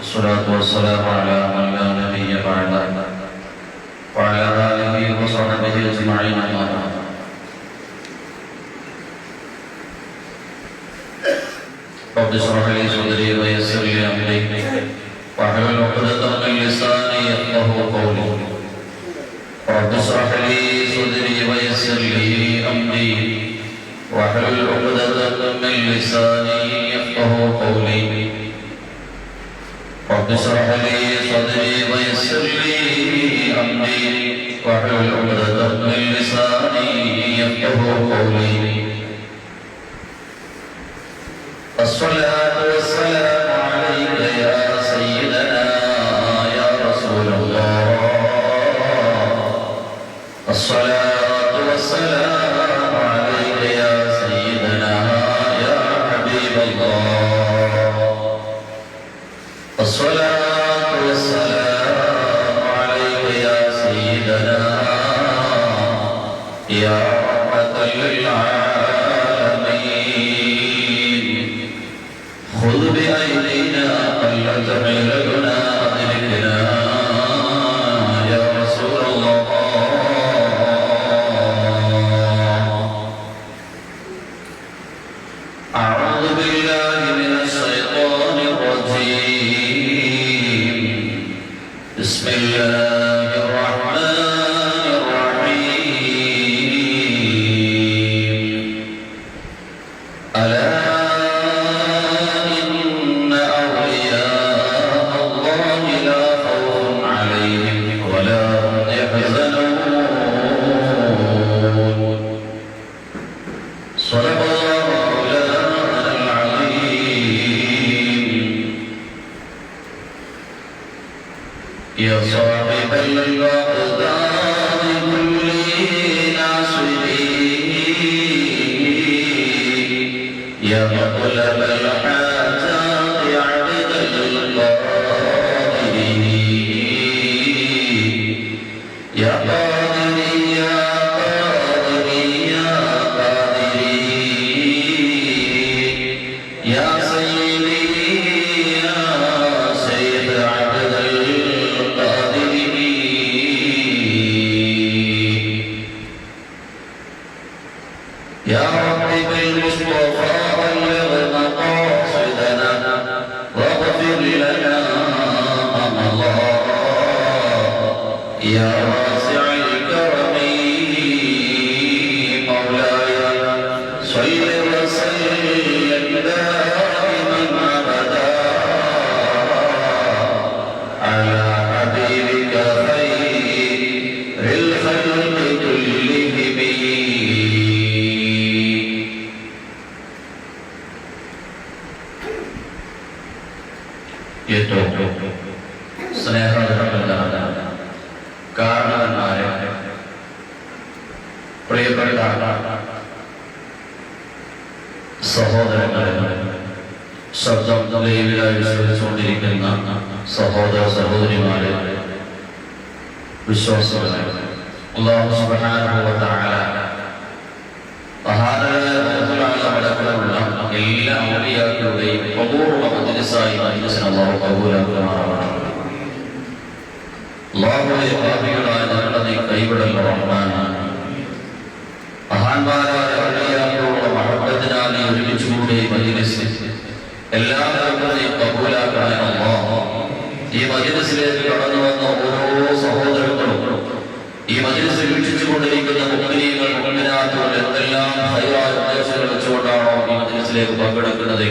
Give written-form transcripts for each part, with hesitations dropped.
الصلاة والسلام على من لا نبي بعده وعلى آله وصحبه أجمعين أما بعد. رب اشرح لي صدري ويسر لي أمري واحلل عقدة من لساني يفقهوا قولي. رب اشرح لي صدري ويسر لي أمري واحلل عقدة من لساني يفقهوا قولي. رب اشرح لي صدري ويسر لي أمري واحلل عقدة من لساني يفقهوا قولي. الصلاة والسلام عليك يا سيدنا يا رسول الله. الصلاة والسلام عليك يا سيدنا يا حبيب الله. الصلاة والسلام عليك يا سيدنا يا رحمة للعالمين. خذ بأيدينا قلت حيلتنا أدركنا يا رسول الله. أعوذ بالله من الشيطان الرجيم. بسم الله الرحمن الرحيم. ألا إن أولياء الله لا خوف عليهم ولا هم يحزنون. صدق الله مولانا العظيم. يا صاحب الأقدار كل ناصرين يا مطلب الحاجات عبد القادرين يا قادر يا قادر يا قادر يا سيدي يا سيد عبد القادرين. يا رب بالمصطفى بلغ مقاصدنا واغفر لنا ما مضى يا واسع الكرم. مولاي صل وسلم دائما ابدا على حبيبك خير الخلق كلهم. ഏറ്റവും സ്നേഹമുള്ള കാരണവന്മാരെ, പ്രിയപ്പെട്ട സഹോദരങ്ങളെ, ശബ്ദം ലൈവിലായി ശ്രമിച്ചുകൊണ്ടിരിക്കുന്ന സഹോദര സഹോദരിമാരെ, വിശ്വാസികളെ, അല്ലാഹു സുബ്ഹാനഹു വ തആല മഹത്തായുള്ള എല്ലാ ഔലിയാക്കളുടെയും അപൂർവ മജ്‌ലിസായി മജ്‌ലിസിനെ അല്ലാഹു കബൂലാക്കുമാറാവട്ടെ. അല്ലാഹുവേ, പാപികളായ ഞങ്ങളെ നീ കൈവിടല്ല റഹ്മാനേ. മഹാന്മാരായ ഔലിയാക്കളുടെ മഹബ്ബത്തിനാൽ നീ ഒരുമിച്ചുകൂടിയ മജ്‌ലിസ് എല്ലാവരും നീ കബൂലാക്കണേ അല്ലാഹ്. ഈ മജ്‌ലിസിലേക്ക് കടന്നു വന്ന ഓരോ സഹോദരങ്ങളും ഈ മജ്‌ലിസ് വീക്ഷിച്ചുകൊണ്ടിരിക്കുന്ന മുഅ്മിനീങ്ങൾ മുഅ്മിനാത്തുകൾ എന്തെല്ലാം ഖൈറായ ഉദ്ദേശങ്ങൾ വെച്ചുകൊണ്ടാണോ ഈ മജ്‌ലിസിലേക്ക് പങ്കെടുക്കുന്നത്,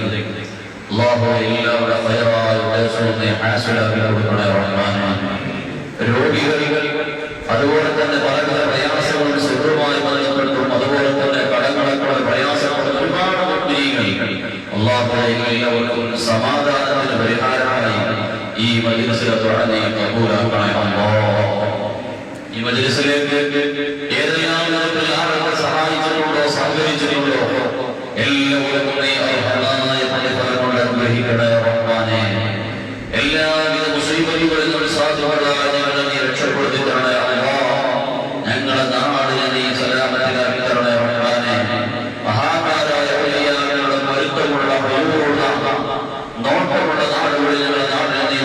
അല്ലാഹുവേ, എല്ലാവരുടെ ഖൈറായ ഉദ്ദേശവും നീ ഹാസിലാക്കി കൊടുക്കണേ റഹ്മാനേ. രോഗികൾ, അതുപോലെ തന്നെ പലവിധ പ്രയാസങ്ങളും സുഖമായി ബന്ധപ്പെട്ടും അതുപോലെ തന്നെ കടങ്ങളൊക്കെ പ്രയാസങ്ങളും ഒരുപാട് മുഅ്മിനീങ്ങൾ, അല്ലാഹുവേ, എല്ലാവർക്കും സമാധാനത്തിന് പരിഹാരമായി ഈ മജ്‌ലിസിലെ ദുആ നീ കബൂലാക്കണേ അല്ലാഹ്. ഈ മജ്‌ലിസിലേക്ക് ഏതെല്ലാം വിധത്തിൽ ആളുകൾ സഹായിച്ചിട്ടുണ്ടോ സഹകരിച്ചിട്ടുണ്ടോ എല്ലാവരും നീ അർഹമായ പ്രതിഫലങ്ങൾ അനുഗ്രഹിക്കണേ റഹ്മാനേ. എല്ലാവിധ മുസീബത്തുകളിൽ നിന്ന് സാധ്യതകളായ ഞങ്ങളെ നീ രക്ഷപ്പെടുത്തി തരണേ അല്ലാഹ്. ഞങ്ങളുടെ നാടിനെ നീ സലാമത്തിലാക്കി തരണേ റഹ്മാനേ. മഹാന്മാരായ ഔലിയാക്കളുടെ പൊരുത്തമുള്ള നോട്ടമുള്ള നാടുകളിൽ ഞങ്ങളുടെ നാടിനെ നീ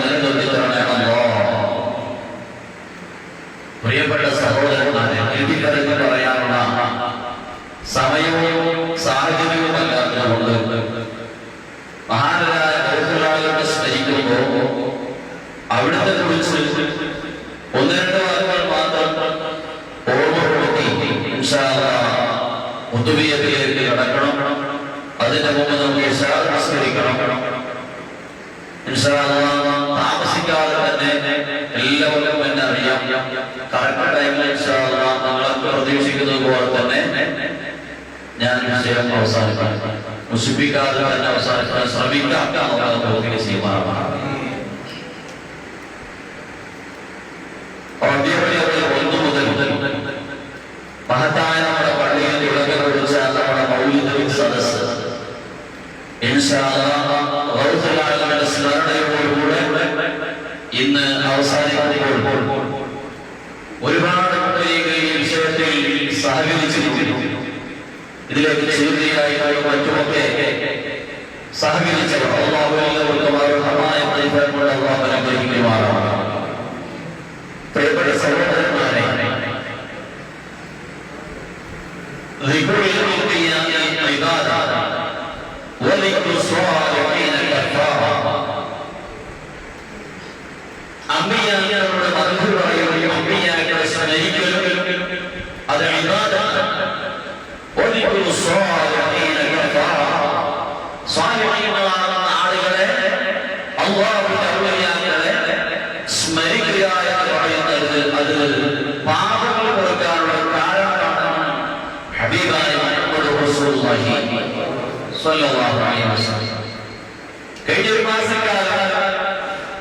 ഖുതുബിയത്തിലേക്ക് കടക്കണം. അതിന്റെ മുമ്പ് നമുക്ക് ഇശാ നമസ്കരിക്കണം. ഇൻഷാ അല്ലാഹ് താമസിക്കാതെ തന്നെ എല്ലാവരും എന്നെ അറിയാം. കറക്റ്റ് ടൈമിൽ ഇൻഷാ അല്ലാഹ് നിങ്ങളൊക്കെ പ്രതീക്ഷിക്കുന്നത് പോലെ തന്നെ ഞാൻ വിഷയം അവസാനിപ്പിക്കാം. മുഷിപ്പിക്കാതെ തന്നെ അവസാനിക്കാൻ ശ്രമിക്കാം. മഹത്തായ നമ്മുടെ പള്ളിയിൽ തുടങ്ങി കുറിച്ച നമ്മുടെ മൗലിദ് സദസ്സ് ഇൻഷാ അല്ലാഹ് സ്മരണയോടുകൂടെ ഇന്ന് അവസാനിക്കുമ്പോൾ ഒരുപാട് ഈ വിഷയത്തിൽ സഹകരിച്ചിരിക്കുന്നു. ഇതിലേക്ക് ശരിയായിട്ടും മറ്റുമൊക്കെ സഹകരിച്ചവർ അല്ലാഹു എല്ലാവർക്കും അർഹമായ പ്രതിഫലം അല്ലാഹു അനുഗ്രഹിക്കുമാറാവട്ടെ. പ്രിയപ്പെട്ട സഹോദരന്മാരെ, അമ്പിയാക്കളുടെ മധുരയും അമ്പിയാക്കളെ സ്നേഹിക്കലും അത് ഇബാദത്താണ്. സ്വാലിഹീങ്ങളാകുന്ന ആളുകളെ അല്ലാഹുവിന്റെ ഔലിയാക്കളെ സ്മരിക്കുക എന്ന് പറയുന്നത് അത് പാപങ്ങൾ കൊടുക്കാനുള്ള കാരണമാണ്. ഹബീബായ മുഹമ്മദ് റസൂലുള്ളാഹി സ്വല്ലല്ലാഹു അലൈഹി വസല്ലം കഴിഞ്ഞ ഒരു മാസക്കാലം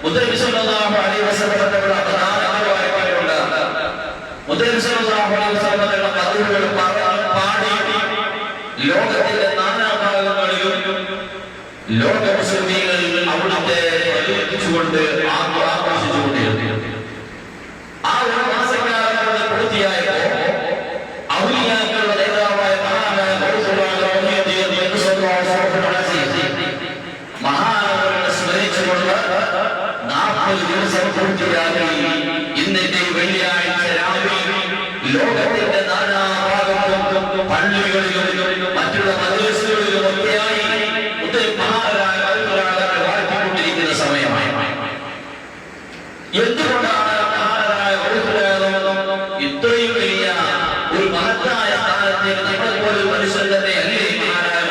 മുത്തനബി സ്വല്ലല്ലാഹു അലൈഹി വസല്ലം തങ്ങളുടെ അവതാരങ്ങളുണ്ട്. മുത്തനബി സ്വല്ലല്ലാഹു അലൈഹി വസല്ലം തങ്ങളുടെ മധുരകൾ പാടി ലോകത്തിന്റെ നാനാഭാഗങ്ങളിലും ലോക മുസ്ലിമീങ്ങൾ അവിടുത്തെ അനുകരിച്ചുകൊണ്ട് ആഘോഷിച്ചുകൊണ്ടിരുന്നു. ആ ഒരു മാസക്കാലം പൂർത്തിയായപ്പോ ഔലിയാക്കളുടെ നേതാവായ മഹാനവരെ സ്മരിച്ചുകൊണ്ട് 40 ദിവസം പൂർത്തിയാക്കി ഇന്നത്തെ വെള്ളിയാഴ്ച രാവിലെ ലോകത്തിന്റെ നാനാഭാഗത്തും പള്ളികളിലും മറ്റുള്ള മദ്രസകളിലും ഒക്കെയായി വാഴ്ത്തിക്കൊണ്ടിരിക്കുന്ന സമയമായി. എന്തുകൊണ്ടാണ് മഹാനായ ഇത്രയും വലിയ ഒരു മഹത്തായ സ്ഥാനത്തേക്ക് നമ്മളെപ്പോലെ മനുഷ്യൻ തന്നെ അല്ലേ മഹാനായ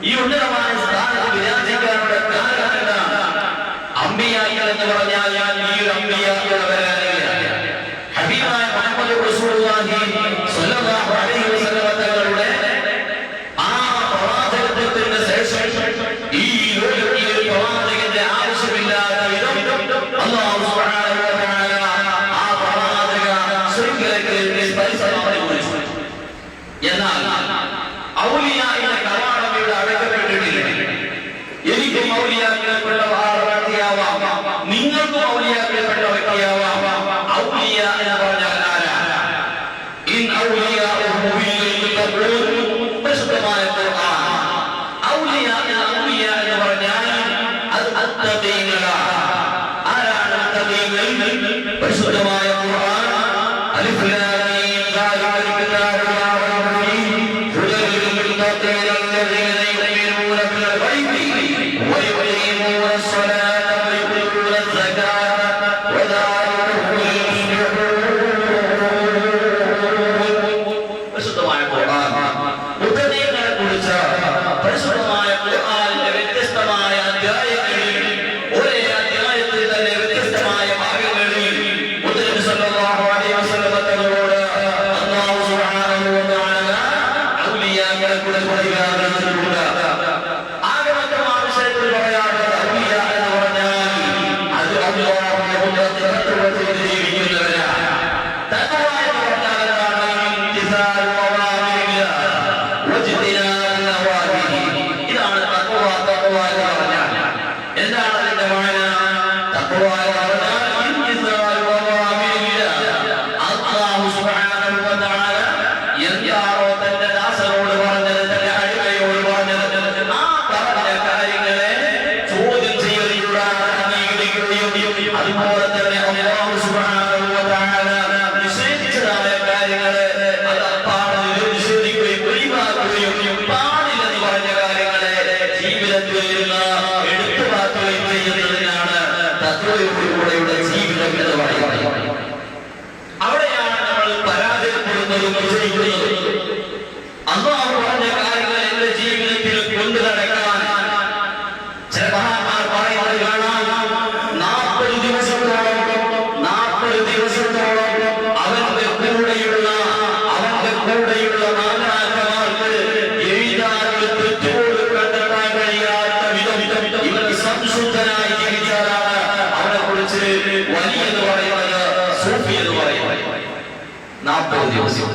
ഈ ഉന്നതമായ സ്ഥാനത്ത് വിരാജിക്കാനുള്ള കാരണം എന്താണ്? അമ്പിയാക്കൾ എന്ന് പറഞ്ഞാൽ ഈ ഒരു അമ്പിയാക്കൾ വരാനില്ല. ഹബീബായ മുഹമ്മദ് റസൂലുള്ളാഹി സ്വല്ലല്ലാഹു അലൈഹി വസല്ലം തങ്ങളുടെ ആ പ്രവാചകത്വത്തിന് ശേഷം ഈ ലോകത്തിൽ ഒരു പ്രവാചകന്റെ ആവശ്യമില്ലാത്ത വിധം അല്ലാഹു സുബ്ഹാനഹു വ തആല ആ പ്രവാചക ശൃംഖലയ്ക്ക് പരിസരമായി വിളിച്ചു. എന്നാൽ ഔലിയായുടെ കവാടം ഇവിടെ അടയ്ക്കപ്പെട്ടിട്ടില്ല. എനിക്കും ഔലിയാക്കൽപ്പെട്ട വ്യക്തിയാവാം, നിങ്ങൾക്കും ഔലിയാക്കൽപ്പെട്ട വ്യക്തിയാവാം. ഔലിയ എന്ന് പറഞ്ഞാൽ ആരാ? ഇൻ ഔലിയാഉഹു പരിശുദ്ധമായ ഖുർആൻ. ഔലിയ എന്ന് പറഞ്ഞാൽ അത് അത്തഖീങ്ങളാണ്. ആരാണ് അത്തഖീങ്ങൾ? പരിശുദ്ധമായ ഖുർആൻ അലിഫ് ലാം മീം ദാലികൽ കിതാബു ലാ റൈബ ഫീഹി ഹുദൽ ലിൽ മുത്തഖീന അല്ലദീന യുമിനൂന ബിൽ ഗൈബി വയുഖീമൂന അസ്സലാത വയുതൂന അസ്സകാത വദാലിക ഹുവൽ മുഫ്ലിഹൂൻ. പരിശുദ്ധമായ ഖുർആൻ മുത്തഖീങ്ങളെ കുറിച്ച് പരിശുദ്ധമായ ഖുർആനിലെ വ്യത്യസ്തമായ അധ്യായങ്ങളിൽ ഒരേ അധ്യായത്തിൽ തന്നെ വ്യത്യസ്തമായ ഭാഗങ്ങളിൽ മുത്തനബി സല്ലല്ലാഹു അലൈഹി വസല്ലം തങ്ങളോട് അല്ലാഹു സുബ്ഹാനഹു വ തആല ഔലിയാക്കളെ കുറിച്ച് പറയുന്നുണ്ട്. ആകമൊക്കെ ആ വിഷയത്തിൽ പറയാറുള്ളത് ഔലിയ എന്ന് പറഞ്ഞാൽ അത് അല്ലാഹുവിന്റെ ഖുദ്റത്തിൽ ജീവിക്കുന്നവരാണ്. തഖ്വ എന്ന് പറഞ്ഞാൽ എന്താണ്? ഇംതിസാലു അവാമിരില്ലാഹ് വജ്തിനാബു നവാഹിഹി. ഇതാണ് തഖ്വ. തഖ്വ എന്ന് പറഞ്ഞാൽ എന്താണ് അതിന്റെ മാന? തഖ്വ എന്ന് പറഞ്ഞാൽ ഇംതിസാലു അവാമിരില്ലാഹ്. അല്ലാഹു സുബ്ഹാനഹു വ തആല എന്താണോ തന്റെ ദാസനോട് പറഞ്ഞത്, തന്റെ അടിമയോട് പറഞ്ഞത്, ആ പറഞ്ഞ കാര്യങ്ങളെ ചോദ്യം ചെയ്യുകയുള്ള അംഗീകരിക്കുകയും അതുപോലെ തന്നെ അല്ലാഹു സുബ്ഹാനഹു വ തആല നിഷേധിച്ചതായ കാര്യങ്ങളെ അത് നിഷേധിക്കുകയും ഒഴിവാക്കുകയും പാടില്ലെന്ന് പറഞ്ഞ കാര്യങ്ങളെ ജീവിതത്തിൽ നിന്ന് എടുത്തു മാറ്റുകയും ചെയ്യുന്നതിനാണ് തഖ്വയോടുകൂടെയുള്ള ജീവിതം എന്ന് പറയുന്നത്. അവിടെയാണ് നമ്മൾ പരാജയപ്പെടുന്നതും വിജയിക്കുന്നതും. മഹാന്മാർ പറയുന്നത് കാണാം, 40 ദിവസത്തോളം അവന്റെ കൂടെയുള്ള മാലാഖമാർക്ക് എഴുതാനുള്ള തെറ്റുപോലും കണ്ടെത്താൻ കഴിയാത്ത വിധം ഇവർ സംശുദ്ധനായി ജീവിച്ചാലാണ് അവനെ കുറിച്ച് വലിയ എന്ന് പറയുന്നത്, സൂഫി എന്ന് പറയുന്നത്. 40 ദിവസം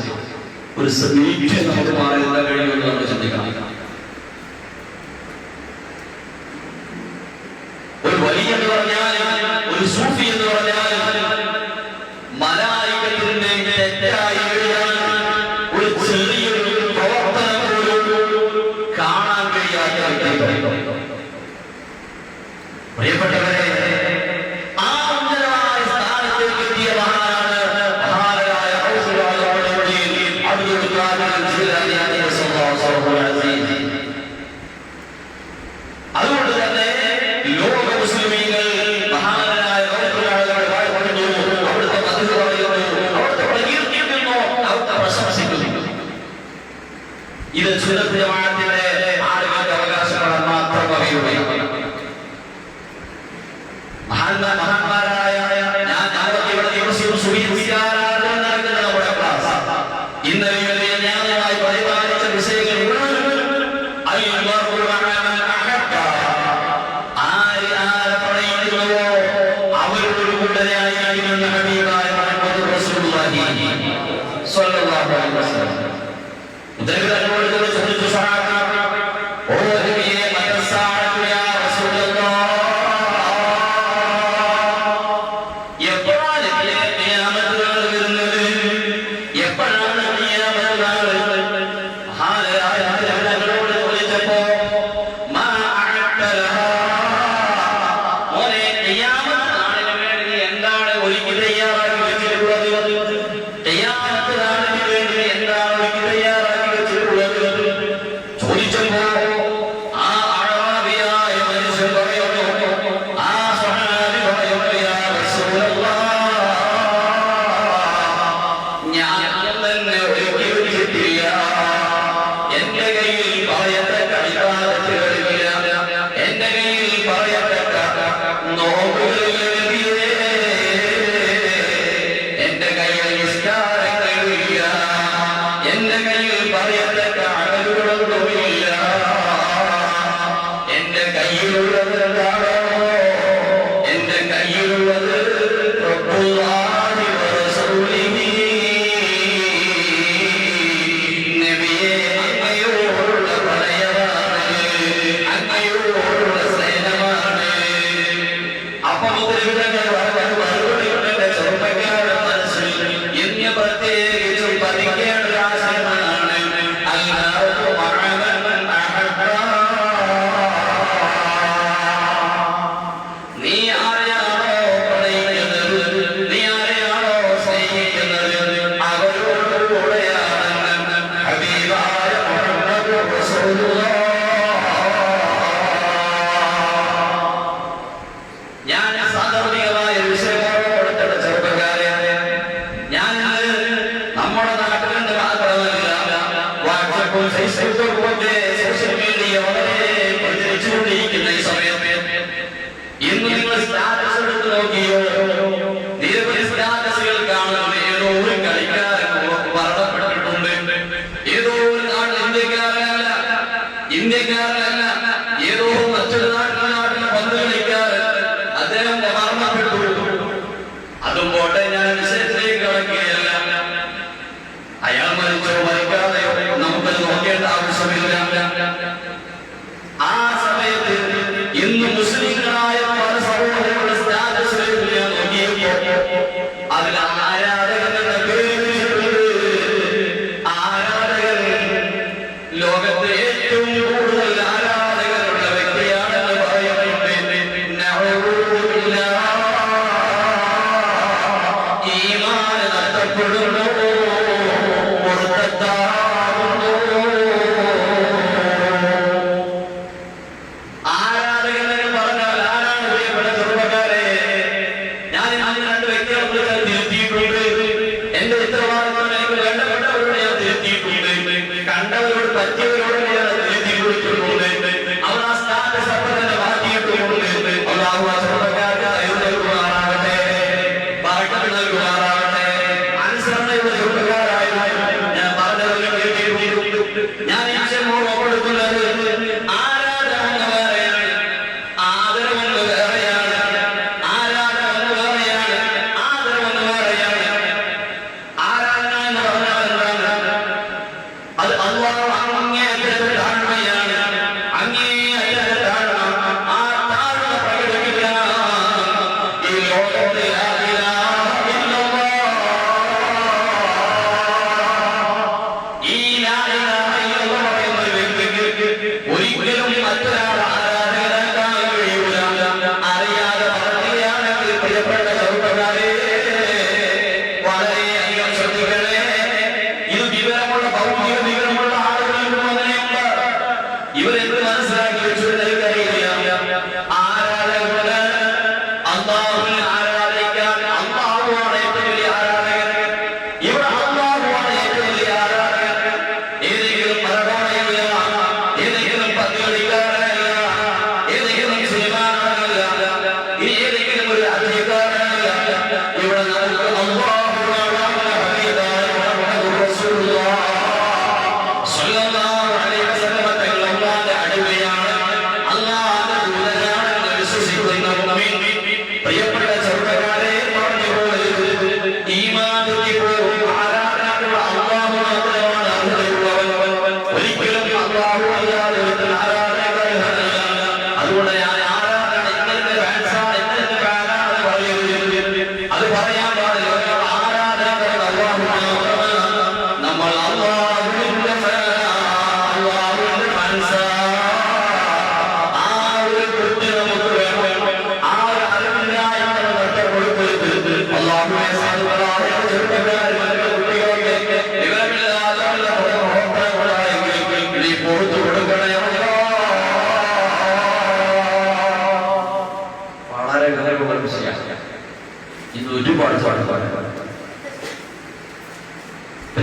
ഒരു മിനിറ്റ് നമുക്ക് മാറി നിൽക്കാൻ കഴിയുമെന്ന് നമ്മൾ ചിന്തിക്കണം. ഒരു വലിയ എന്ന് പറഞ്ഞാൽ, ഒരു സൂഫി എന്ന് പറഞ്ഞാൽ മലായികത്തിന്റെ തെറ്റായി എഴുതാൻ ഒരു ചെറിയൊരു പ്രവർത്തനം പോലും കാണാൻ കഴിയാത്ത വ്യക്തികൾ. പ്രിയപ്പെട്ടവരെ, ആ ഉന്നതമായ സ്ഥാനത്തേക്ക് എത്തിയ മഹാനാണ് മഹാനായ അബ്ദുൽ ഖാദിർ ജീലാനി റളിയല്ലാഹു അൻഹു. അതുകൊണ്ട് തന്നെ ലോക മുസ്ലിമീങ്ങൾ മഹാനായ അവിടുത്തെ മദ്ഹ് പറയുന്നു, അവിടുത്തെ പ്രകീർത്തിക്കുന്നു, അവിടുത്തെ പ്രശംസിക്കുന്നു. ഇത് സുന്നത്ത് ജമാഅത്തിന്റെ ആളുകളുടെ അവകാശങ്ങളാണ് മാത്രം പറയുകയാണ്. മഹാന്മാരായ ഞാൻ ഇവിടെ ദിവസവും സുവിചാരാധന നടക്കുന്ന നമ്മുടെ ക്ലാസ് ഇന്നലെ ഞാനുമായി പരിപാലിച്ച വിഷയങ്ങൾ ആരെ പറയുന്നുവോ അവരോട് കൂട്ടരായിരിക്കുന്ന ഹബീബായ മുഹമ്മദ് റസൂലുള്ളാഹി സ്വല്ലല്ലാഹു അലൈഹി വസല്ലം. ഉദരവിനോട് ചോദിച്ചു സഹാബ, ഓ നബിയേ മതസാഅതു യാ റസൂലല്ലാഹ്, എപ്പോഴാണ് ഖിയാമത്ത് നാൾ വരുന്നത്? എപ്പോഴാണ് ഖിയാമത്ത് നാൾ? മഹാനായ ഞങ്ങളോട് ചോദിച്ചപ്പോ മാ അഅ്തലഹാ, മോനെ ഖിയാമത്ത് നാളിന് വേണ്ടി എന്താണ് ഒരുക്കി തയ്യാറാക്കി വെച്ചിട്ടുള്ളത്? ഖിയാമത്ത് നാളിന് വേണ്ടി എന്താണ് ഒരുക്കി തയ്യാറാക്കി വെച്ചിട്ടുള്ളത് ചോദിച്ചപ്പോ ആ അഅറാബിയായ മനുഷ്യൻ പറയുന്നു, ആ സ്വഹാബി പറയുന്നു, യാ റസൂലല്ലാഹ്, ഞാൻ തന്നെ ഒരുക്കി വെച്ചിട്ടില്ല. എന്റെ കയ്യിൽ പറയത്തക്ക ഇബാദത്തുകളില്ല, എന്റെ കയ്യിൽ പറയത്തക്ക നോമ്പുകളില്ല, എന്റെ കയ്യിൽ നിസ്കാരങ്ങളില്ല, എന്റെ കയ്യിൽ പറയത്തക്ക അമലുകളൊന്നുമില്ല. എന്റെ കയ്യിലുള്ളത് എന്താണോ? എന്റെ കയ്യിലുള്ളത് റബ്ബുല്ലാഹി വറസൂലിഹി, നബിയേ അങ്ങയോടുള്ള പ്രണയമാണ്, അങ്ങയോടുള്ള സ്നേഹമാണ്. അപ്പൊ മുതലുകൾ മറുപടിയുടെ ചെറുപ്പക്കാരുടെ മനസ്സിൽ ഇന്ന് പ്രത്യേകിച്ചും പതിക്കേണ്ട ആശയമാണ് അല്ലാഹു മഅമൻ അഹബ്ബ. നീ ആരെയാണോ പ്രണയിക്കുന്നത്, നീ ആരെയാണോ സ്നേഹിക്കുന്നത്, അവരോട് കൂടെയാണ് ഹബീബായ മുഹമ്മദ് റസൂലുള്ളാഹ്. ഞാൻ സാധാരണമായ വിഷയങ്ങളോടുള്ള ചെറുപ്പക്കാരെ, ഞാൻ നമ്മുടെ നാട്ടിൽ നിന്ന് മാത്രമല്ല, വാട്സാപ്പും ഫേസ്ബുക്കും പോലെ സോഷ്യൽ മീഡിയ വളരെ പ്രചരിച്ചുകൊണ്ടിരിക്കുന്ന ഈ സമയം ഇന്ന് നിങ്ങൾ സ്റ്റാറ്റസ് എടുത്ത് നോക്കിയോ? നിരവധി സ്റ്റാറ്റസുകൾ കാണുന്നത് ഏതോ ഒരു കളിക്കാരൻ മരണപ്പെട്ടിട്ടുണ്ട്, ഏതോ ഒരു നാട്ടിൽ ഇന്ത്യക്കാരനല്ല, ഏതോ മറ്റൊരു നാട്ടിലെ പന്ത് കളിക്കാരൻ, അദ്ദേഹം മരണപ്പെട്ടു. അതും പോട്ടെ, ഞാൻ വിഷയത്തിലേക്ക് കടക്കുകയല്ല. അയാൾ മരിച്ചോ മരിക്കാതെയോ നമുക്കത് നോക്കേണ്ട ആവശ്യമില്ല. ആ സമയത്ത് ഇന്ന് മുസ്ലിങ്ങളായ പല സഹോദരങ്ങളുടെ സ്റ്റാറ്റസുകൾ ഞാൻ നോക്കിയപ്പോ അതിൽ ആരാധകരുടെ പേര്, ആരാധകർ ലോകത്തെ ഏറ്റവും കൂടുതൽ ആരാധകരുള്ള വ്യക്തിയാണെന്ന് പറയുന്നുണ്ട്. നഅൂദുബില്ലാഹ്, ഈമാൻ നഷ്ടപ്പെടുന്നു, മുർത്തദ്ദാകുന്നു.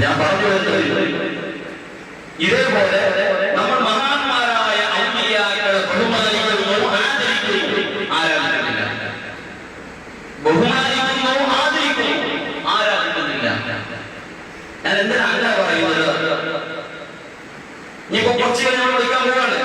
ഞാൻ പറഞ്ഞു ഇതേപോലെ നമ്മൾ മഹാന്മാരായ ഔലിയാക്കളെ ബഹുമാനിക്കുന്നു, ആദരിക്കുന്നു, ആരാധിക്കുന്നില്ല. ബഹുമാനിക്കുന്നു, ആദരിക്കുന്നു, ആരാധിക്കുന്നില്ല. ഞാൻ എന്തിനാ അങ്ങനെ പറയുന്നത്? ഇനിയിപ്പോ കുറച്ച് കഴിഞ്ഞാൽ വിളിക്കാൻ പോവാണ്.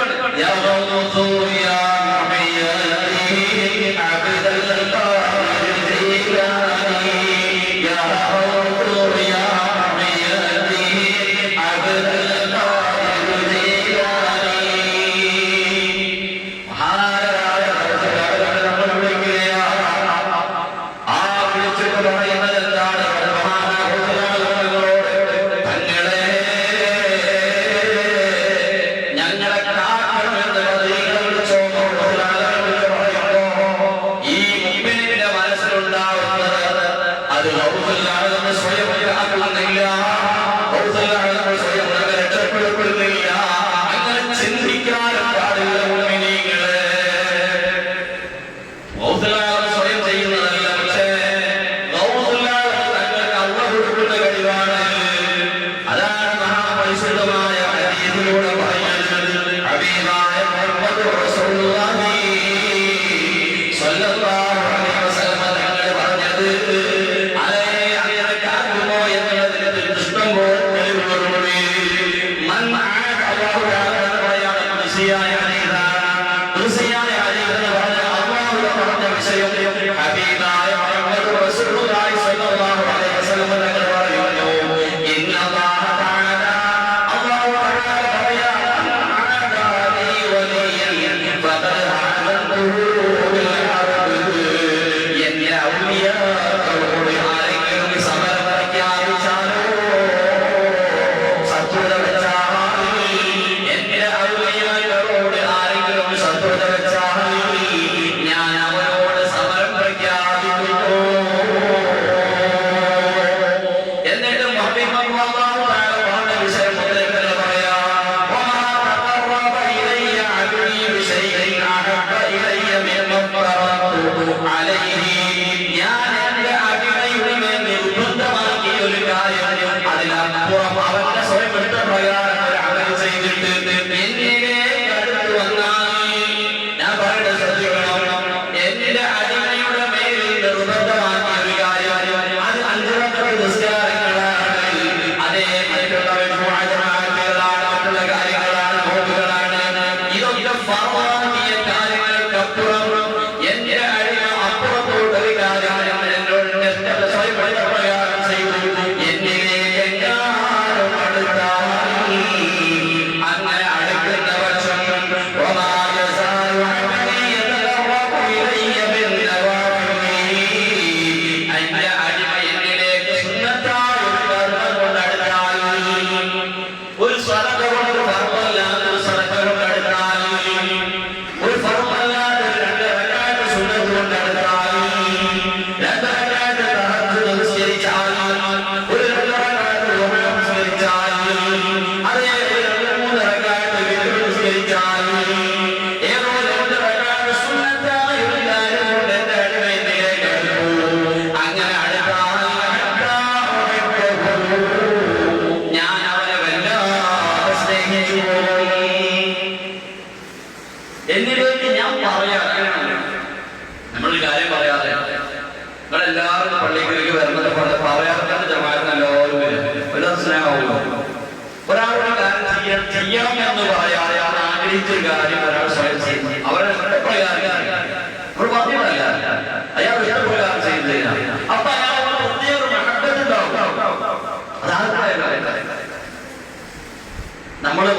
നമ്മള്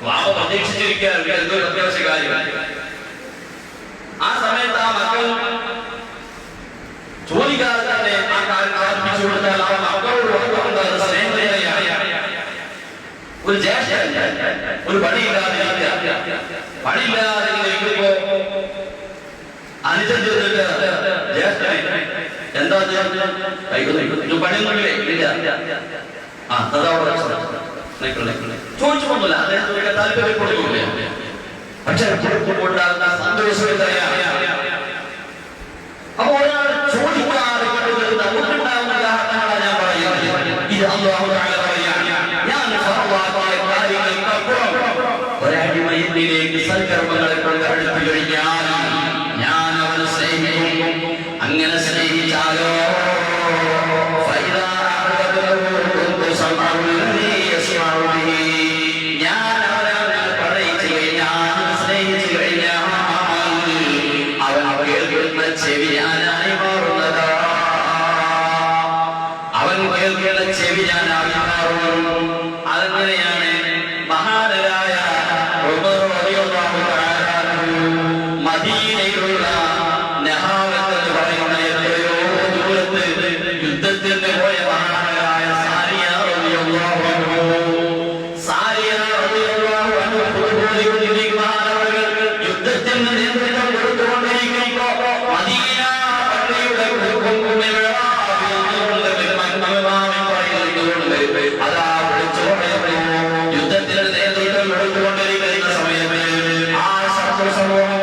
വാവ പ്രതീക്ഷിച്ചിരിക്കുകയാണ് എന്തോ അത്യാവശ്യ കാര്യം. ആ സമയത്ത് ആ മക്കൾ ചോദിക്കാതെ തന്നെ ആ കാര്യം സാധിപ്പിച്ചു കൊടുത്താൽ ആ മക്കളോട് സ്നേഹതയാണ്. ഒരു ജ്യേഷ്ഠൻ ഒരു പണിയില്ലാതെ ഇരിക്കുമ്പോ അനുജൻ ചെയ്തിട്ട് ജ്യേഷ്ഠൻ എന്താ പണിയൊന്നുമില്ലേ? ഇല്ല. ആ അതവിടെ ചോദിച്ചൊന്നുമില്ല, അദ്ദേഹത്തിന് താല്പര്യപ്പെടുകയില്ല. പക്ഷെ ഉണ്ടാകുന്ന സന്തോഷം എത്രയാണ്. അപ്പൊ ഒരാൾ ചോദിക്കാൻ മദീനയിലുള്ള നഹാവത്ത് എന്ന് പറയുന്ന എത്രയോ ദൂരത്ത് യുദ്ധത്തിന് പോയ മഹാനായ സാരിയ റളിയല്ലാഹു അൻഹു യുദ്ധത്തിന് നേതൃത്വം കൊടുത്തുകൊണ്ടിരിക്കുമ്പോൾ മദീന പള്ളിയുടെ അതാ വിളിച്ചു പറയുന്നു. യുദ്ധത്തിന് നേതൃത്വം കൊടുത്തുകൊണ്ടിരിക്കുന്ന സമയത്ത് ആ ശത്രു സമൂഹം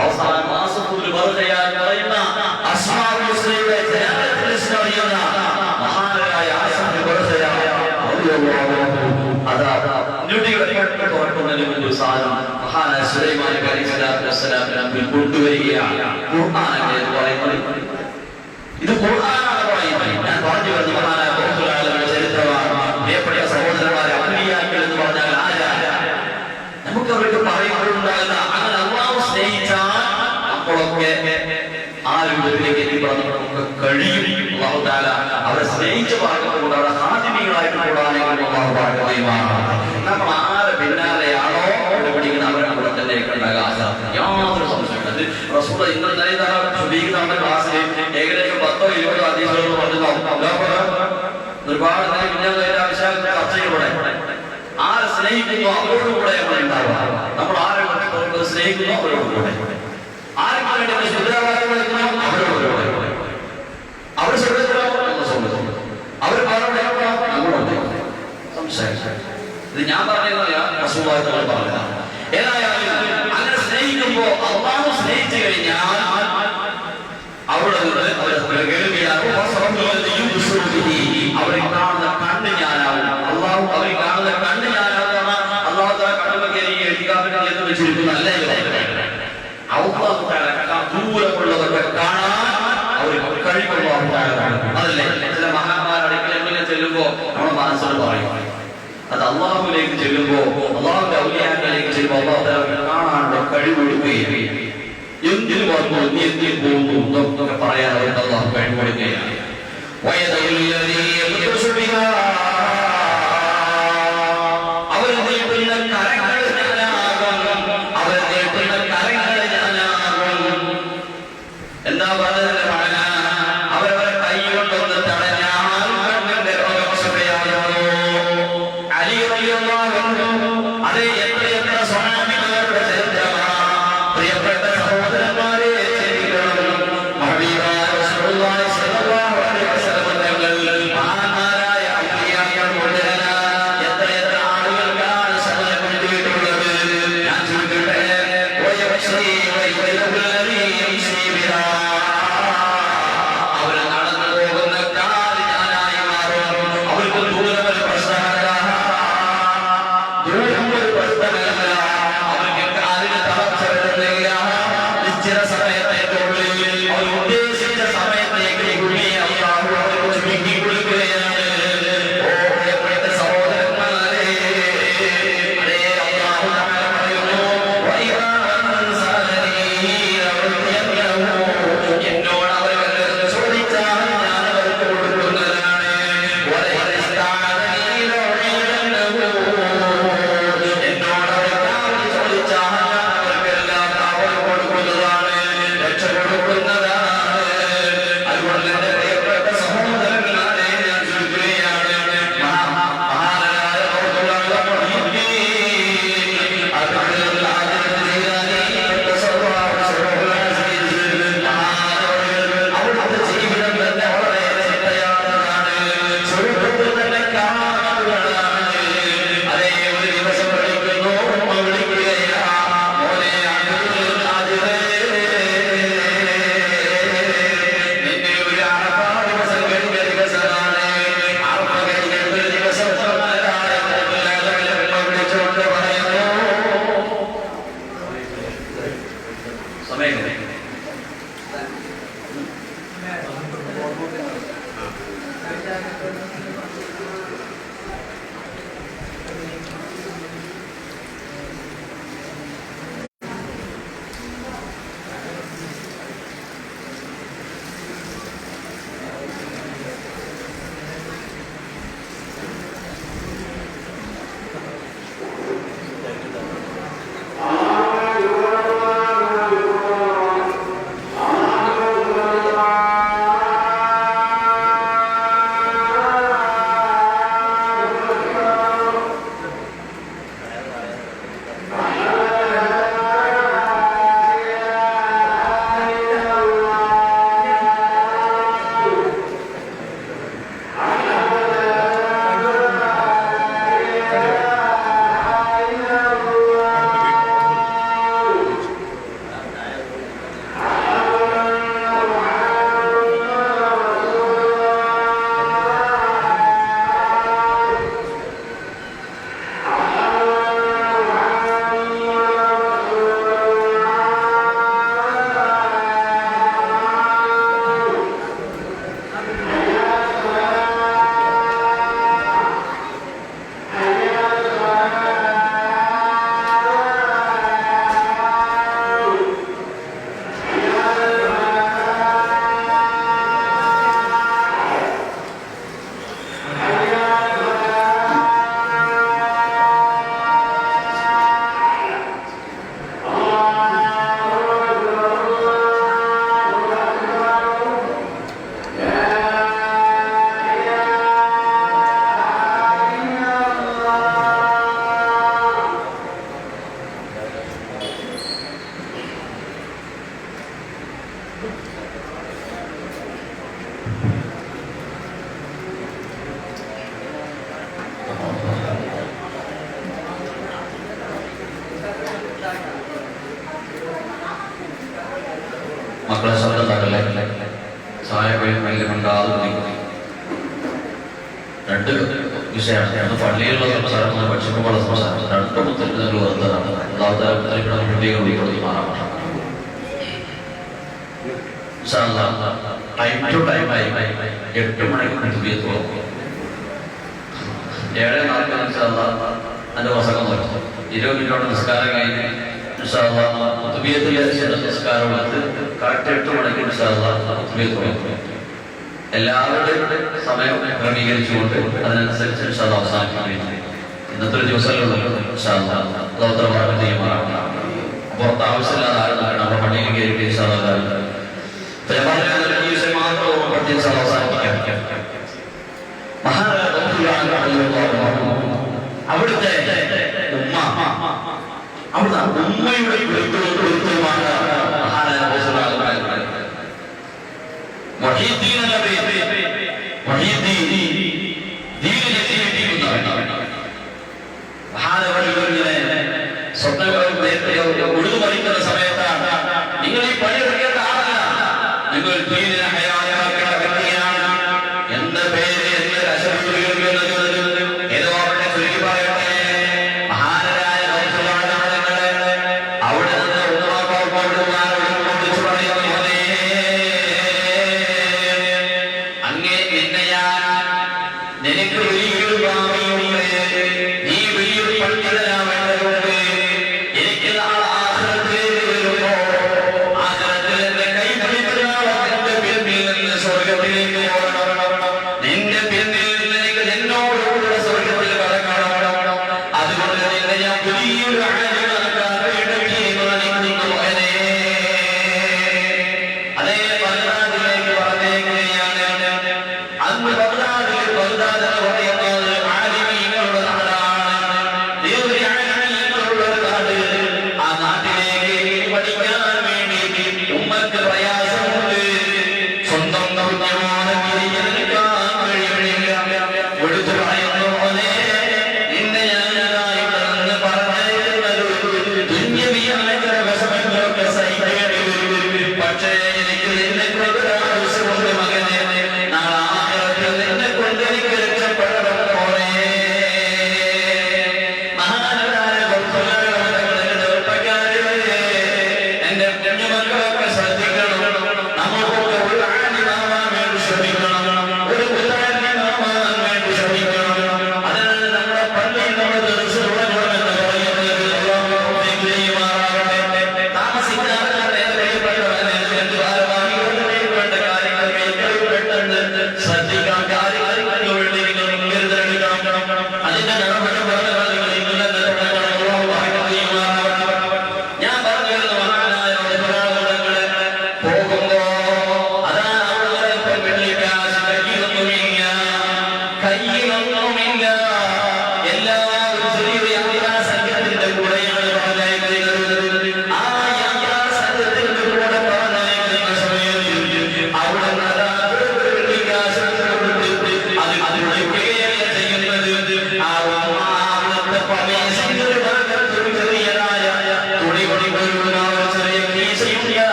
അവസാന മാസത്തിൽ പറയുന്ന മഹാനായ മഹാനായ സുലൈമാൻ നബി അലൈഹി സ്വലാത്തു വസ്സലാം കൊണ്ടുവരികയാണ്. ഇത് ഖുർആനാണ് പറയുന്നത്. ഞാൻ പറഞ്ഞു വരുന്ന മഹാനായ ബഹുമാനങ്ങളുടെ ചരിത്രമാണ്. പ്രിയപ്പെട്ട സഹോദരന്മാരെ, അമ്പിയാക്കൾ എന്ന് പറഞ്ഞാൽ ആരാണ്? നമുക്ക് അവർക്ക് പറയുമ്പോഴുണ്ടാകുന്ന അങ്ങനെ അല്ലാഹു സ്നേഹിച്ചാൽ അപ്പോഴൊക്കെ ആ രൂപത്തിലേക്ക് എത്തിപ്പെടാൻ നമുക്ക് കഴിയും. അല്ലാഹു തആല അവരെ സ്നേഹിച്ച ഭാഗത്തുകൊണ്ട് അവരെ ഹാദിമികളായിട്ട് കൂടാനെങ്കിൽ അല്ലാഹു ഭാഗ്യവാനാണ്. നമ്മൾ ആരെ പിന്നാലെയാണോ പഠിക്കുന്നത് അവരെ കൂടെ തന്നെ കണ്ടാകാശ യാതൊരു സംശയമില്ല. റസൂൽ ഇന്നലെ നമ്മുടെ ക്ലാസ്സിൽ ഏകദേശം 10-20 ഹദീസുകൾ പറഞ്ഞിട്ടുണ്ടാവും. ഒരുപാട് ആവശ്യമായ ചർച്ചയിലൂടെ ആരെ സ്നേഹിക്കുന്നു അവരോടുകൂടെ നമ്മൾ ഉണ്ടാവുക. നമ്മൾ ആരെ സ്നേഹിക്കുന്നു അവരോടുകൂടെ, ആർക്ക് വേണ്ടി നമ്മൾ ശുദ്ധാവാരം വിളിക്കണം അവരോടുകൂടെ, അവർ അവർ സംസാരിച്ചു. ഇത് ഞാൻ പറഞ്ഞതല്ല, റസൂലുള്ളാഹി പറഞ്ഞതാണ്. ഏതായാലും അങ്ങനെ സ്നേഹിക്കുമ്പോൾ അല്ലാഹു സ്നേഹിച്ചു കഴിഞ്ഞാൽ അവിടെ അവരെ കാണുന്ന കണ്ണ് ഞാനാവും. അല്ലാഹു അവരെ കാണുന്ന കണ്ണ് ഞാനാവുന്ന അല്ലാഹു എന്ന് വെച്ചിരിക്കുന്ന നല്ല ദൂരമുള്ളവർക്ക് കാണാൻ അവർക്ക് കഴിവുള്ള അതല്ലേ ചില മഹാന്മാരുടെ ചെല്ലുമ്പോ നമ്മുടെ മനസ്സിൽ പറയും അത് അള്ളാഹുലേക്ക് ചെല്ലുമ്പോ അള്ളാഹുന്റെ ഔലിയാക്കളിലേക്ക് ചെല്ലുമ്പോ അള്ളാഹു കാണാനുള്ള കഴിവെടുക്കുകയും എന്തിനു വന്നു നീ എന്തിനു പോകുന്നു എന്നൊക്കെ പറയാൻ അവർക്ക് അള്ളാഹു കഴിവെടുക്കുകയാണ്. എന്താ പറഞ്ഞത്? അവരവരെ കൈ കൊണ്ടൊന്ന് തടഞ്ഞാൽ അത് എത്രയെത്ര സ്വഹാബികളുടെ ചരിത്രമാണ്. പ്രിയപ്പെട്ട സഹോദരന്മാരെ, മഹാന്മാരായ എത്രയെത്ര ആളുകൾക്കാണ് സമയം കൊണ്ടുപോയിട്ടുള്ളത്. ഞാൻ ചോദിക്കട്ടെ, അവര് നടന്നു പോകുന്ന കാല് ഞാനായി മാറും. അവർക്ക് ദൂരം ഒരു പ്രശ്നമല്ല, ദൂരം ഒരു പ്രശ്നമല്ല. അവർക്ക് കാലിന് തളർച്ച വരുന്നില്ല. നിശ്ചിത സമയത്തേക്കുള്ളിൽ അവർ ഉദ്ദേശിച്ച സമയത്തേക്ക് ചുരുക്കി കൊടുക്കുകയാണ്. സഹോദരന്മാരെ, എന്നോട് അവർ ചോദിച്ചാൽ ഞാൻ അവർക്ക് കൊടുക്കുന്നതാണ്. എന്നോട് അവർ ചോദിച്ചാൽ ഞാൻ അവർക്കെല്ലാം അവർ കൊടുക്കുന്നതാണ്, രക്ഷ കൊടുക്കുന്നതാണ്. അതുകൊണ്ട് എന്റെ പ്രിയപ്പെട്ട സഹോദരന്മാരെ, ഞാൻ ചുരുക്കുകയാണ്. മഹാനായ അവിടുത്തെ ജീവിതം തന്നെ വളരെ ചിന്തയാണതാണ്, സ്വരൂപത്തിൽ തന്നെ കാണാറുള്ളതാണ്. അതേ ഒരു ദിവസം വിളിക്കുന്നു, വിളിക്കുകയാ, മോനെ നിന്നെ ഒരു അറഫ ദിവസം കഴിഞ്ഞ ദിവസമാണ്. അറഫ കഴിഞ്ഞ ഒരു ദിവസം വിളിച്ചുകൊണ്ട് പറയുന്നു, സമയം മക്കളെ ശബ്ദം തകല്ലേ, ചായ കഴിയുമെങ്കിൽ ഉണ്ടാകും. രണ്ട് വിഷയമാണ്. അത് പള്ളിയിലുള്ള സംസാരം പഠിച്ചപ്പോഴുള്ള സംസാരം രണ്ടും ഉത്തരത്തിൽ വെറുതാണ്. ടൈം ടു ടൈം ആയി 8 മണിക്ക് തുബിയത്ത് പോകും. 7:40 അതിന്റെ പ്രസംഗം നോക്കും. 20 മിനിറ്റോടെ നിസ്കാരം കഴിഞ്ഞ് തുബിയത്തിലെ നിസ്കാരം എടുത്ത് കറക്റ്റ് 8 മണിക്ക് തുബിയത്ത് പോകും. എല്ലാവരുടെയും സമയം ക്രമീകരിച്ചുകൊണ്ട് അതിനനുസരിച്ച് അവസാനിപ്പിക്കുന്നു. ഇന്നത്തെ ഒരു ദിവസമല്ലോ പുറത്ത് ആവശ്യമില്ലാതെ ആരും നമ്മുടെ പള്ളിയിൽ കയറി അവിടുത്തെ ഉമ്മ അവിടുത്തെ ഉമ്മയുടെ ഒഴുകുമറിക്കുന്ന സമയത്താണ് നിങ്ങൾ ഈ പണിയെടുക്കേണ്ട ആളല്ല, നിങ്ങൾ വ്യക്തിയാണ്. എന്റെ പേര് എന്റെ ഏതോ അവിടെ ചുരുക്കി പറയട്ടെ, മഹാനരായ അവിടെ നിന്ന് അങ്ങേ പിന്നെ ഞാൻ നിനക്ക് വലിയൊരു ഭാവിയുണ്ട്, നീ വലിയൊരു പണ്ഡിതനാവേണ്ടതുണ്ട്. എനിക്ക് സ്വർഗത്തിലേക്ക് നിന്റെ പിന്നിൽ നിനക്ക് എന്നോടുകൂടെ സ്വർഗത്തിൽ കടക്കണം. അതുകൊണ്ട് നിന്നെ ഞാൻ വലിയൊരു അതേ ബഗ്ദാദിലേക്ക് പറഞ്ഞേക്കുകയാണ്. അന്ന് ബഗ്ദാദിൽ ബഗ്ദാദ് എന്ന് പറയുന്നത് ആലിമീങ്ങളുടെ നാടാണ്, ആലിമീങ്ങളുടെ നാട്. ആ നാട്ടിലേക്ക് പഠിക്കാൻ വേണ്ടി ഉമ്മക്ക് പ്രയാസമുണ്ട്. സ്വന്തം ദൗത്യമാണ് എടുത്തു പറയുന്ന പോലെ നിന്നെ ഞാനായി പറഞ്ഞേക്കുന്നത്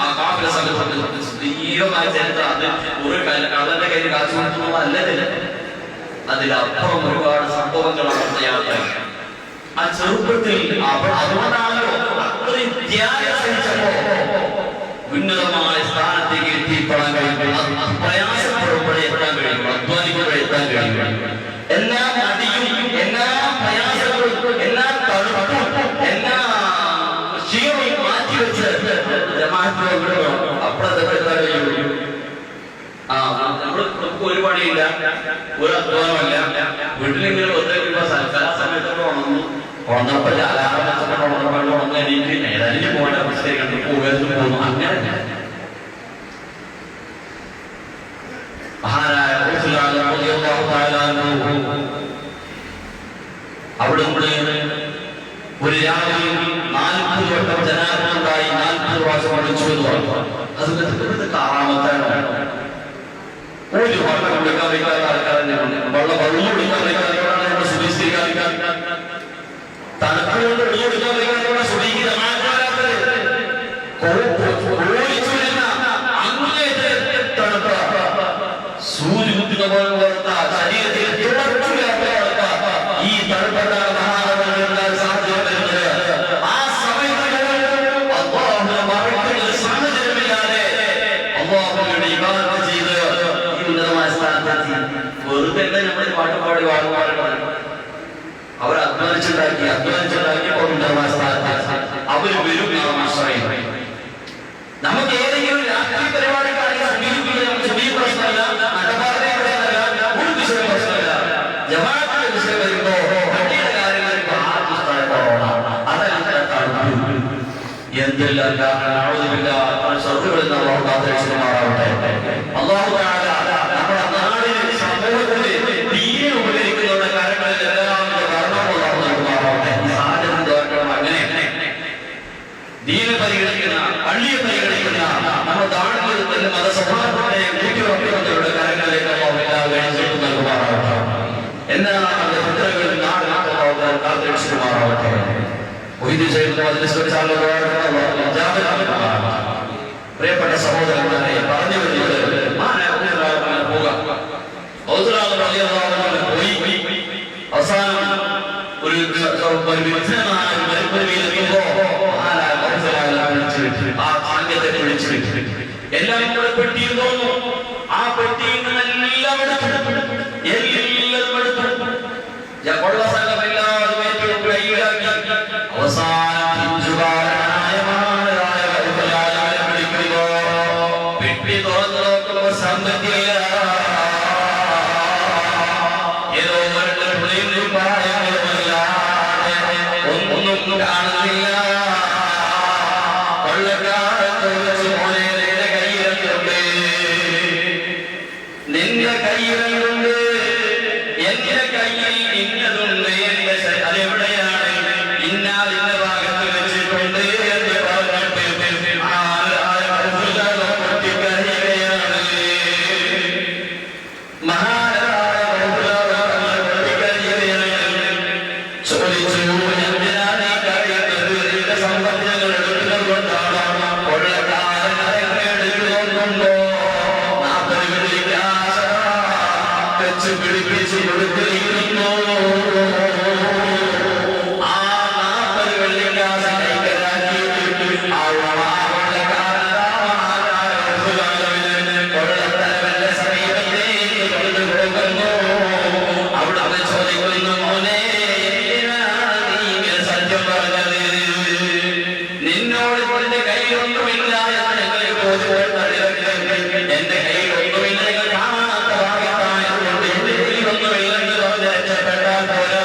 ആ കാഫില സംഘത്തിൽ സ്ഥിരമായ ചരിത്രം അത് ഒരു കള്ളന്റെ കയ്യിൽ കാശ് കൊടുക്കുന്നതല്ല. അതിലപ്പുറം ഒരുപാട് സംഭവങ്ങളാണ് യാത്ര. ആ ചെറുപ്പത്തിൽ അതുകൊണ്ടാണല്ലോ അത്രയും ത്യാഗം സഹിച്ചപ്പോ ഉന്നതമായ സ്ഥാനത്തേക്ക് എത്തിപ്പെടാൻ കഴിയും. പ്രയാസപ്പെടുമ്പോഴേ എത്താൻ കഴിയും, അധ്വാനിക്കുമ്പോഴേ എത്താൻ കഴിയും. എല്ലാ അടിയും എല്ലാ പ്രയാസങ്ങളും എല്ലാ തണുപ്പും എല്ലാ ക്ഷീണവും മാറ്റിവെച്ച് അപ്പുറത്തെ എത്താൻ കഴിയും. നമുക്ക് ഒരു പണിയില്ല, ഒരു അധ്വാനമല്ല. വീട്ടിലെങ്കിലും ഒന്നേക്കുമ്പോ സൽക്കാര സമയത്തോടെ ഉണർന്നപ്പോ ഉണർന്ന് എണീറ്റ് ഏതായാലും പോകേണ്ട അവസ്ഥയെ കണ്ടു പോകുന്നു. അങ്ങനെ മഹാനായ അവിടെ ഒരു രാത്രി 40 വട്ടം ജനാബുണ്ടായി 40 പ്രാവശ്യം പഠിച്ചു എന്ന് പറഞ്ഞു. അത് കാറാമത്താണ്. ഒരു വെള്ളം കുടിക്കാൻ വയ്ക്കാത്ത ആൾക്കാരെ വെള്ളം കുടിക്കാൻ വയ്ക്കാത്തവരാണ് സുധീകരിക്കാൻ. തണുപ്പുകൊണ്ട് വെള്ളം കുടിക്കാൻ വയ്ക്കാത്തവരാണ് സുധീകരിക്കുന്ന സൂര്യ കുത്തുന്ന പോലെ ശരീരത്തിൽ ഈ തണുപ്പത്താണ് മഹാനവങ്ങൾ സാധ്യത വരുന്നത്. ആ സമയത്ത് സാഹചര്യമില്ലാതെ അല്ലാഹുവിനെ ഇബാദത്ത് ചെയ്ത് ഉന്നതമായ സ്ഥാനത്തെത്തി. വെറുതെ നമ്മൾ പാട്ടുപാടി വാങ്ങുവാറുണ്ട്. അവർ അധ്വാനിച്ചുണ്ടാക്കിയപ്പോൾ ഉന്നതമായ സ്ഥാനത്തെത്തി. അവർ വരും ആശ്രയം. നമുക്ക് ഏതെങ്കിലും രാഷ്ട്രീയ പരിപാടിക്കാണെങ്കിൽ പ്രശ്നമല്ല, നടപാതയുടെ ഒരു വിഷയം പ്രശ്നമല്ല. ജമാഅത്തിന്റെ വിഷയം വരുമ്പോ പള്ളിയുടെ കാര്യങ്ങൾക്ക് എന്തെല്ലാം അല്ലാഹു തആല നമ്മുടെ നാടിന് സമൂഹത്തിന് ദീനിനെ ഉപകരിക്കുന്ന കാര്യങ്ങളിൽ അങ്ങനെ ദീനെ പരിഗണിക്കുന്ന പള്ളിയെ പരിഗണിക്കുന്ന നമ്മുടെ നാടുകളിൽ തന്നെ മതസൗഹാർദ്ദത്തെ ഊട്ടിയുറപ്പിക്കുന്നവരുടെ കാര്യങ്ങളിലേക്ക് നൽകുമാറാവട്ടെ. എന്നാ പുത്രകൾ നാടുമാറാവട്ടെ. പ്രിയപ്പെട്ട സഹോദരന്മാരെ, പറഞ്ഞു വരുന്നത് പോയി അവസാനം ഒരു എല്ലാവരും കൂടെ പെട്ടിയിൽ തോന്നു. ആ പെട്ടിയിൽ നിന്നെല്ലാം ഉള്ള സ്ഥലമെല്ലാവരും ഏറ്റവും കൈയിലാക്കി അവസാനം പെട്ടി തുറന്നു നോക്കുമ്പോൾ സമ്പത്തില്ല. ഏതോ ഒന്നും കാണുന്നില്ല. നിന്റെ കയ്യിലുണ്ട്, എന്റെ കയ്യിൽ ഇന്നതുണ്ട്, അതെവിടെയാണ്? ഇന്നാലിന്റെ ഭാഗത്ത് വെച്ചിട്ടുണ്ട് എന്ന് പറഞ്ഞിട്ട് പൊട്ടിക്കരയുകയാണ്. മഹാനായ ചോദിച്ചു, എന്തിനാണ് ഈ കരയുന്നത്? സമ്പത്തുകൾ എടുക്കുന്നത് കൊണ്ടാണ്. എടുക്കുന്നുണ്ടോ? 40 പിടിപ്പിച്ച് കൊടുത്തിരിക്കുന്നു. ആ 40 വെള്ളിക്കാശ കൈക്കലാക്കിയിട്ട് കൊള്ളത്തലവന്റെ സമീപത്തേക്ക് കൊണ്ടുപോകുന്നു. അവിടെ അവൻ ചോദിക്കുന്നു, മോനെ എന്തിനാണ് നീ ഇങ്ങനെ സത്യം പറഞ്ഞത്? നിന്നോട് നിന്റെ കയ്യിലൊന്നുമില്ല എന്ന് ഞങ്ങൾക്ക് ബോധ്യപ്പെടുന്നത്. എന്റെ കയ്യിലൊന്നുമില്ല, നിങ്ങൾ കാണാത്ത ഭാഗത്തായതുകൊണ്ട് എന്റെ കയ്യിലൊന്നുമില്ലെന്ന് പറഞ്ഞ് രക്ഷപ്പെട്ടാൽ പോലെ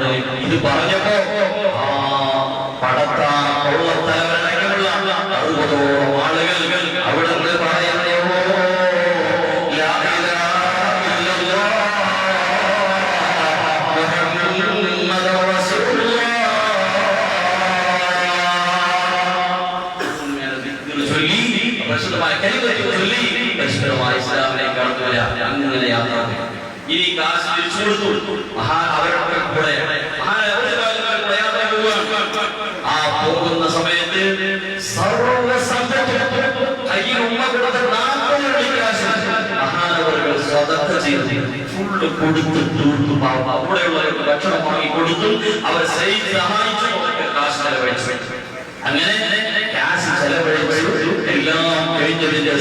പറയുന്നു. ഇത് പറഞ്ഞപ്പോ പടത്ത കൊള്ളത്തലവരടക്കമുള്ള 60ഓളം ആളുകൾ അവിടെ നിന്ന് പറയുന്നു, ഇസ്ലാമിലേക്ക് കടന്നു വരാം. അങ്ങനെ യാത്ര ഇനി കാശ് തിരിച്ചു കൊടുത്തു. അവരുടെ കൂടെ ആ പോകുന്ന സമയത്ത് കയ്യിൽ ഉമ്മ കൊടുത്ത 40 കാശ് മഹാനവറുകൾ സ്വതന്ത്ര ചെയ്ത് ഫുള്ള് കൊടുത്തു തീർത്തു. അവിടെയുള്ളവർക്ക് ഭക്ഷണം വാങ്ങി കൊടുത്തു. അവർ സഹായിച്ചു, കാശ് ചെലവഴിച്ചു. അങ്ങനെ കാശ് ചെലവഴിച്ചു. എല്ലാം കഴിഞ്ഞതിന്റെ